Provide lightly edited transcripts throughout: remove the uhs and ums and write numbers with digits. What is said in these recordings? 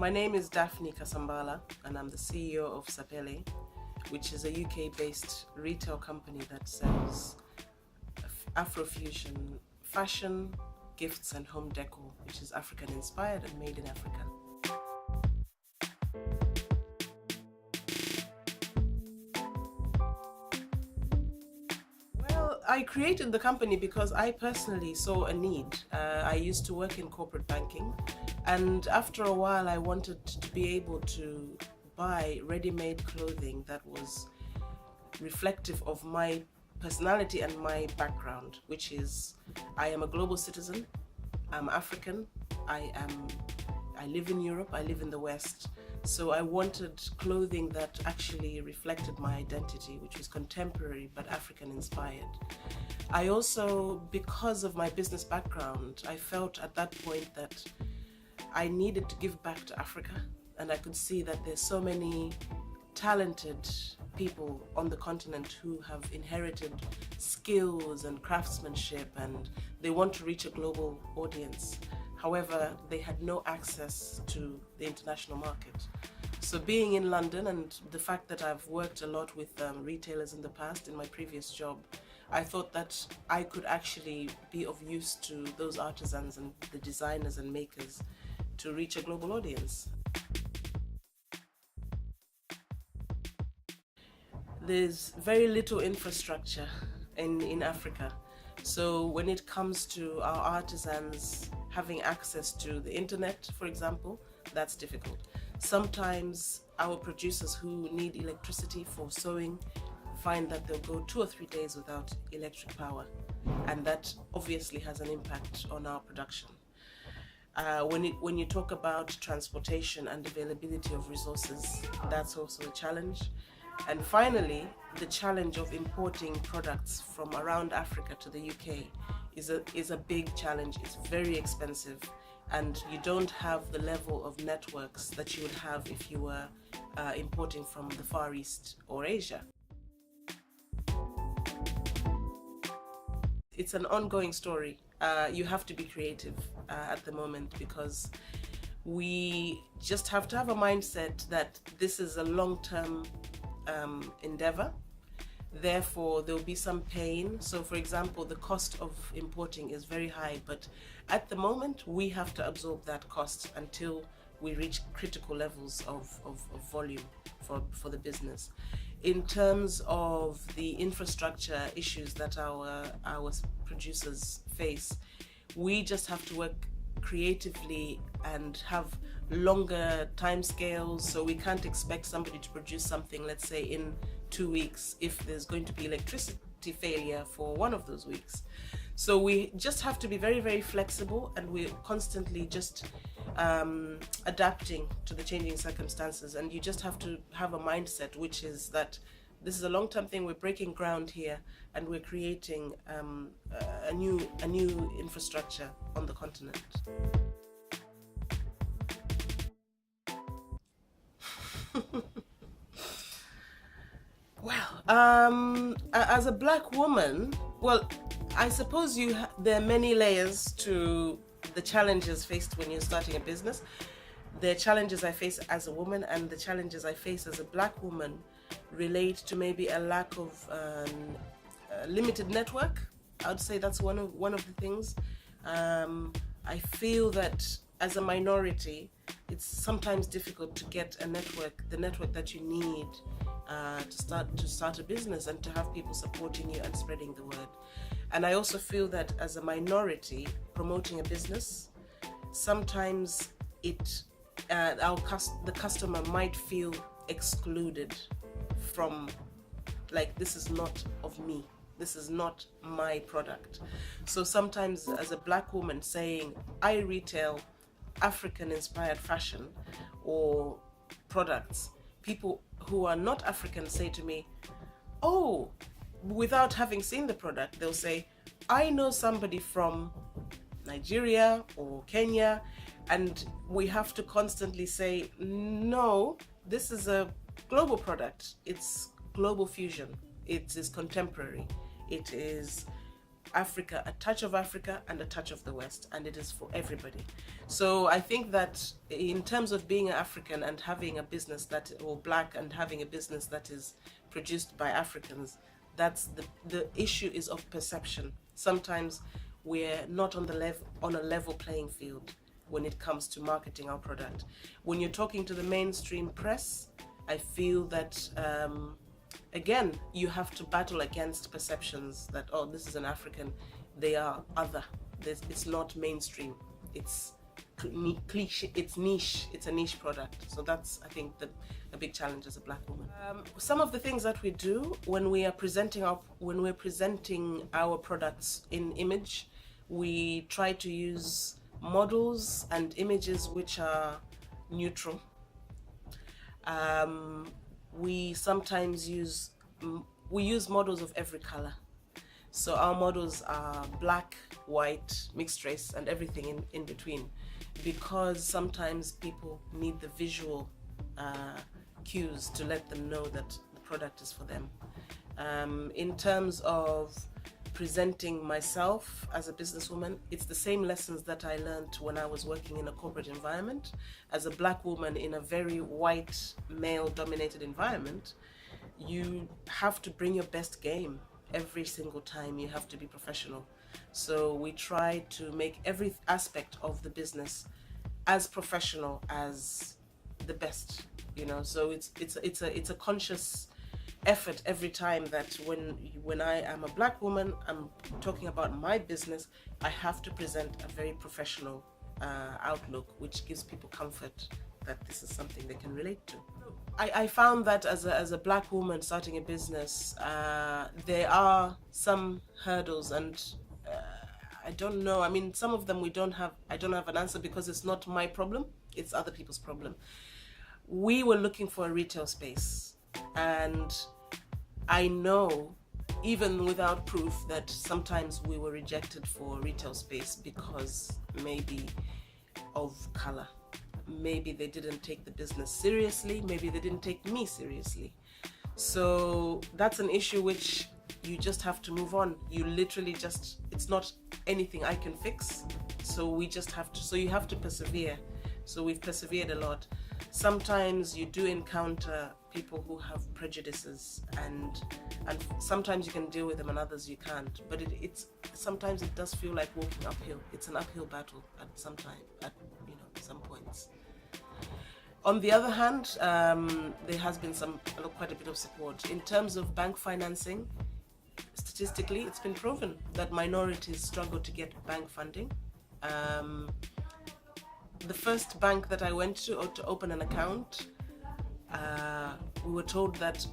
My name is Daphne Kasambala and I'm the CEO of Sapelle, which is a UK-based retail company that sells Afrofusion fashion, gifts and home decor, which is African inspired and made in Africa. Well, I created the company because I personally saw a need. I used to work in corporate banking, and after a while I wanted to be able to buy ready-made clothing that was reflective of my personality and my background, which is I am a global citizen, I'm African, I live in Europe, I live in the West. So I wanted clothing that actually reflected my identity, which was contemporary but African inspired. I also, because of my business background, I felt at that point that I needed to give back to Africa, and I could see that there's so many talented people on the continent who have inherited skills and craftsmanship, and they want to reach a global audience. However, they had no access to the international market. So being in London, and the fact that I've worked a lot with retailers in the past in my previous job, I thought that I could actually be of use to those artisans and the designers and makers to reach a global audience. There's very little infrastructure in Africa. So when it comes to our artisans having access to the internet, for example, that's difficult. Sometimes our producers who need electricity for sewing find that they'll go 2 or 3 days without electric power, and that obviously has an impact on our production. When you talk about transportation and availability of resources, that's also a challenge. And finally, the challenge of importing products from around Africa to the UK is a big challenge. It's very expensive, and you don't have the level of networks that you would have if you were importing from the Far East or Asia. It's an ongoing story. You have to be creative at the moment, because we just have to have a mindset that this is a long-term endeavor. Therefore, there will be some pain. So for example, the cost of importing is very high, but at the moment we have to absorb that cost until we reach critical levels of volume for the business. In terms of the infrastructure issues that our producers face, we just have to work creatively and have longer time scales. So we can't expect somebody to produce something, let's say, in 2 weeks if there's going to be electricity failure for one of those weeks. So we just have to be very, very flexible, and we're constantly just adapting to the changing circumstances. And you just have to have a mindset, which is that this is a long-term thing. We're breaking ground here, and we're creating a new infrastructure on the continent. Well, as a black woman, well, I suppose there are many layers to the challenges faced when you're starting a business. The challenges I face as a woman and the challenges I face as a black woman relate to maybe a lack of a limited network. I would say that's one of the things. I feel that as a minority, it's sometimes difficult to get the network that you need to start a business and to have people supporting you and spreading the word. And I also feel that as a minority promoting a business, sometimes the customer might feel excluded from, like, this is not of me, this is not my product. So sometimes as a black woman saying I retail African inspired fashion or products, people who are not African say to me, oh, without having seen the product, they'll say, I know somebody from Nigeria or Kenya, and we have to constantly say, no, this is a global product. It's global fusion. It is contemporary. It is Africa, a touch of Africa and a touch of the West, and it is for everybody. So I think that in terms of being an African and having a business that, or black and having a business that is produced by Africans, that's the issue is of perception. Sometimes we're not on a level playing field when it comes to marketing our product. When you're talking to the mainstream press, I feel that again, you have to battle against perceptions that, oh, this is an African, they are other. It's not mainstream. It's cliche, it's niche, it's a niche product. So that's, I think, a big challenge as a black woman. Some of the things that we do when we're presenting our products in image, we try to use models and images which are neutral. We sometimes use models of every color. So our models are black, white, mixed race, and everything in between, because sometimes people need the visual cues to let them know that the product is for them. In terms of presenting myself as a businesswoman, it's the same lessons that I learned when I was working in a corporate environment. As a black woman in a very white, male-dominated environment, you have to bring your best game every single time. You have to be professional. So we try to make every aspect of the business as professional as the best, you know. So it's a conscious effort every time that when I am a black woman, I'm talking about my business, I have to present a very professional outlook, which gives people comfort that this is something they can relate to. I found that as a black woman starting a business, there are some hurdles, and I don't know. I mean, some of them I don't have an answer, because it's not my problem, it's other people's problem. We were looking for a retail space, and I know, even without proof, that sometimes we were rejected for retail space because maybe of color. Maybe they didn't take the business seriously, maybe they didn't take me seriously. So that's an issue which you just have to move on. You literally just, it's not anything I can fix. So we just have to, so you have to persevere. So we've persevered a lot. Sometimes you do encounter people who have prejudices, and sometimes you can deal with them and others you can't. But sometimes it does feel like walking uphill. It's an uphill battle at some points. On the other hand, there has been quite a bit of support. In terms of bank financing, statistically, it's been proven that minorities struggle to get bank funding. The first bank that I went to open an account, we were told that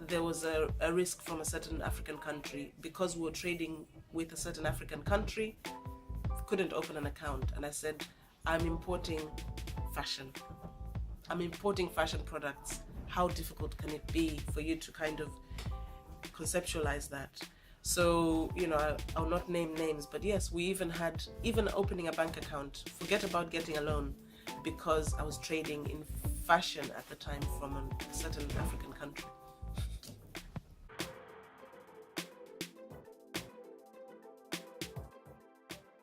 there was a risk from a certain African country. Because we were trading with a certain African country, couldn't open an account. And I said, I'm importing fashion. I'm importing fashion products. How difficult can it be for you to kind of conceptualize that? So, you know, I'll not name names, but yes, we even opening a bank account, forget about getting a loan, because I was trading in fashion at the time from a certain African country.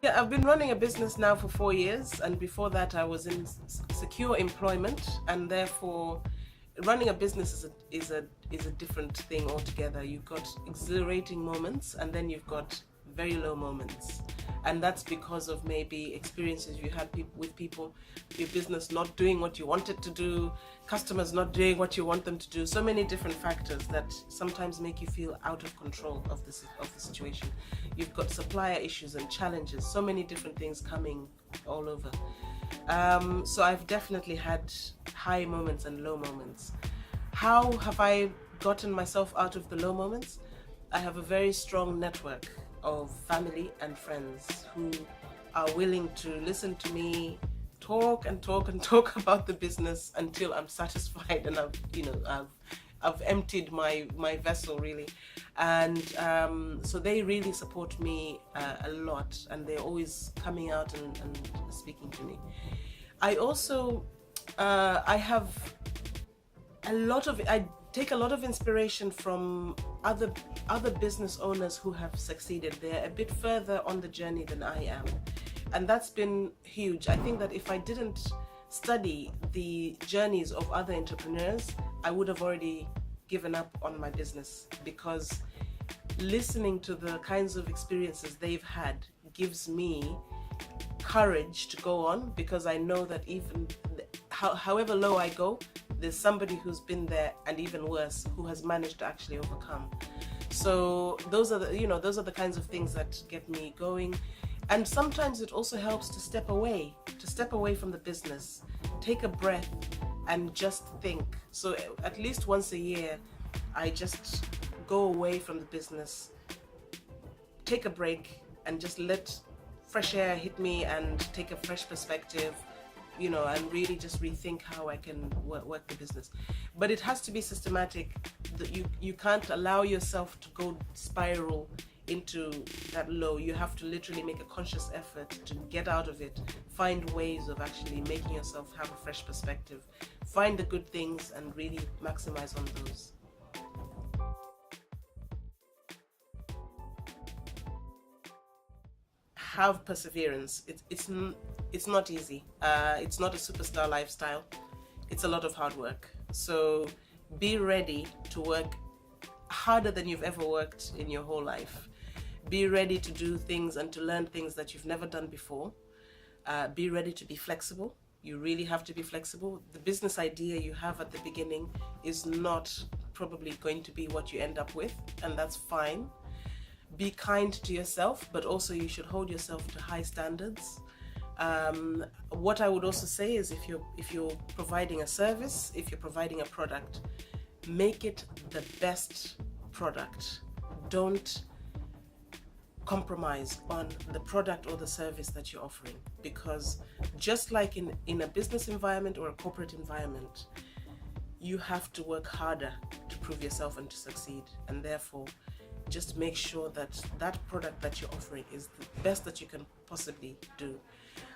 Yeah, I've been running a business now for 4 years, and before that I was in secure employment, and therefore running a business is a different thing altogether. You've got exhilarating moments, and then you've got very low moments, and that's because of maybe experiences you had with people, your business not doing what you want it to do, customers not doing what you want them to do. So many different factors that sometimes make you feel out of control of the situation. You've got supplier issues and challenges, so many different things coming all over. So I've definitely had high moments and low moments. How have I gotten myself out of the low moments? I have a very strong network of family and friends who are willing to listen to me talk about the business until I'm satisfied and I've emptied my vessel really. And so they really support me a lot, and they're always coming out and speaking to me. I also I have a lot of, I take a lot of inspiration from other business owners who have succeeded. They're a bit further on the journey than I am, and that's been huge. I think that if I didn't study the journeys of other entrepreneurs, I would have already given up on my business, because listening to the kinds of experiences they've had gives me courage to go on, because I know that even however low I go, there's somebody who's been there, and even worse, who has managed to actually overcome. So those are the kinds of things that get me going. And sometimes it also helps to step away from the business, take a breath and just think. So at least once a year, I just go away from the business, take a break, and just let fresh air hit me and take a fresh perspective, and really just rethink how I can work the business. But it has to be systematic. You can't allow yourself to go spiral into that low. You have to literally make a conscious effort to get out of it, find ways of actually making yourself have a fresh perspective, find the good things and really maximize on those. Have perseverance. It's not easy. It's not a superstar lifestyle. It's a lot of hard work. So be ready to work harder than you've ever worked in your whole life. Be ready to do things and to learn things that you've never done before. Be ready to be flexible. You really have to be flexible. The business idea you have at the beginning is not probably going to be what you end up with, and that's fine. Be kind to yourself, but also you should hold yourself to high standards. What I would also say is, if you're providing a service, if you're providing a product, make it the best product. Don't compromise on the product or the service that you're offering, because just like in a business environment or a corporate environment, you have to work harder to prove yourself and to succeed, and therefore just make sure that that product that you're offering is the best that you can possibly do.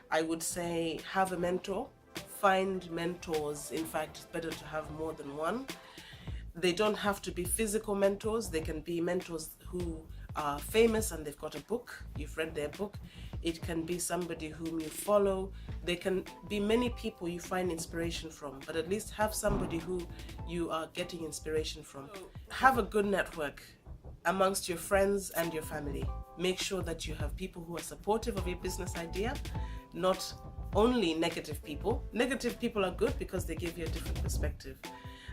I would say have a mentor, find mentors. In fact, it's better to have more than one. They don't have to be physical mentors. They can be mentors who are famous and they've got a book, you've read their book. It can be somebody whom you follow. They can be many people you find inspiration from, but at least have somebody who you are getting inspiration from. Have a good network amongst your friends and your family. Make sure that you have people who are supportive of your business idea, not only negative people. Negative people are good because they give you a different perspective.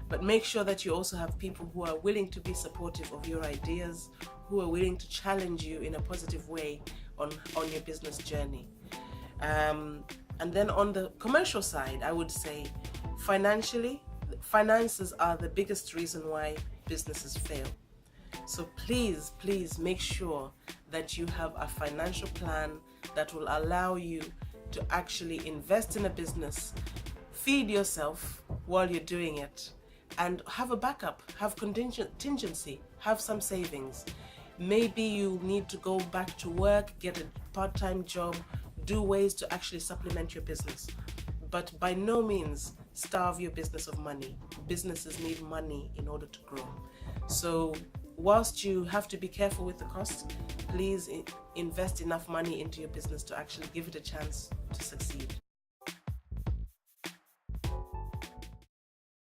But make sure that you also have people who are willing to be supportive of your ideas, who are willing to challenge you in a positive way on your business journey. And then on the commercial side, I would say finances are the biggest reason why businesses fail. So please make sure that you have a financial plan that will allow you to actually invest in a business, feed yourself while you're doing it, and have a backup, have contingency, have some savings. Maybe you need to go back to work, get a part-time job, do ways to actually supplement your business. But by no means starve your business of money. Businesses need money in order to grow. So whilst you have to be careful with the costs, please invest enough money into your business to actually give it a chance to succeed.